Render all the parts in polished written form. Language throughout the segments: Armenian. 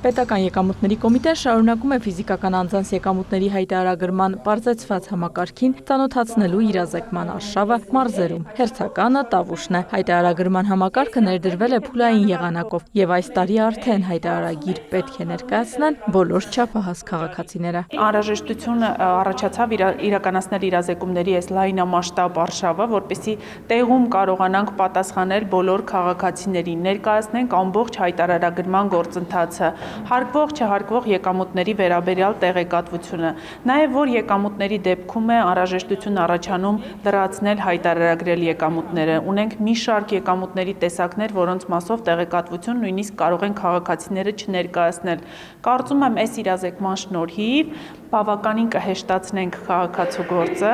Պետական եկամուտների կոմիտեն շարունակում է ֆիզիկական անձանց եկամուտների հայտարարագրման պարզեցված համակարգին ծանոթացնելու իրազեկման արշավը մարզերում։ Հերթականը Տավուշն է։ Հայտարարագրման համակարգը ներդրվել է փուլային եղանակով, եւ այս տարի արդեն հայտարարագիր պետք է ներկայացնեն բոլոր չափահաս քաղաքացիները։ Անհրաժեշտություն առաջացավ իրականացնել իրազեկումների այս լայնամասշտաբ արշավը, որպեսզի տեղում կարողանանք պատասխանել բոլոր քաղաքացիներին, ներկայացնենք ամբողջ հայտարարագրման գործընթացը, հարկվող չհարկվող եկամուտների վերաբերյալ տեղեկատվությունը, նաև որ եկամուտների դեպքում է անհրաժեշտություն առաջանում լրացնել հայտարարագրել եկամուտները։ Ունենք մի շարք եկամուտների տեսակներ, որոնց մասով տեղեկատվություն նույնիսկ կարող են քաղաքացիները չներկայացնել։ Կարծում եմ, այս իրազեկման շնորհիվ բավականին կհեշտացնենք քաղաքացու գործը,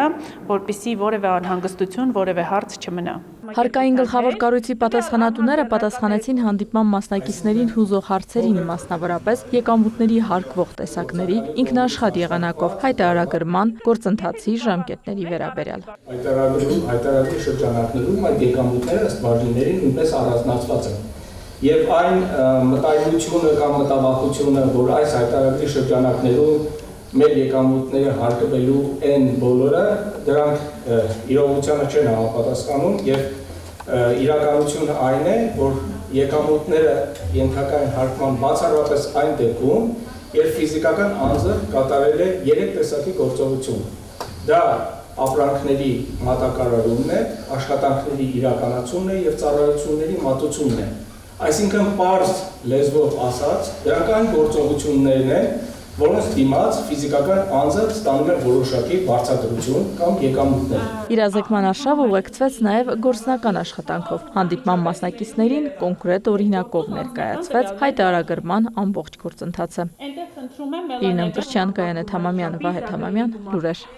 որպեսզի որևէ անհանգստություն, որևէ հարց չմնա։ Հարկային գլխավոր կառույցի պատասխանատուները պատասխանեցին հանդիպման մասնակիցներին հուզող հարցերին, մասնավորապես եկամուտների հարկվող տեսակների, ինքնաշխատ եղանակով հայտարարագրման գործընթացի ժամկետների վերաբերյալ։ Հայտարարագրի շրջանակներում այդ եկամուտները ըստ բաժինների նույնպես առանձնացված են։ Եվ այն մտայնությունը կամ մտավախությունը, որ այս հայտարարագրի շրջանակներում մեր եկամուտները հարկվելու են բոլորը, դրանք իրողությանը չեն համապատասխանում եւ իրականությունը այն է, որ եկամուտները ենթակա են հարկման բացառապես այն դեպքում, երբ ֆիզիկական անձը կատարել է 3 տեսակի գործողություն։ Դա ապրանքների մատակարարումն է, աշխատանքների իրականացումն է եւ ծառայությունների մատուցումն է։ Այսինքն պարզ լեզվով ասած, դրանք այն գործողություններն են, որոնց դիմաց ֆիզիկական անձը ստանում է որոշակի վարձատրություն կամ եկամուտներ։ Իրազեկման արշավը ուղեկցվեց նաև գործնական աշխատանքով։ Հանդիպման մասնակիցներին կոնկրետ օրինակով ներկայացվեց հայտարարագրման ամբողջ գործընթացը։ Իրինա Մկրտչյան, Գայանե Թամամյան, Վահե Թամամյան, լուրեր։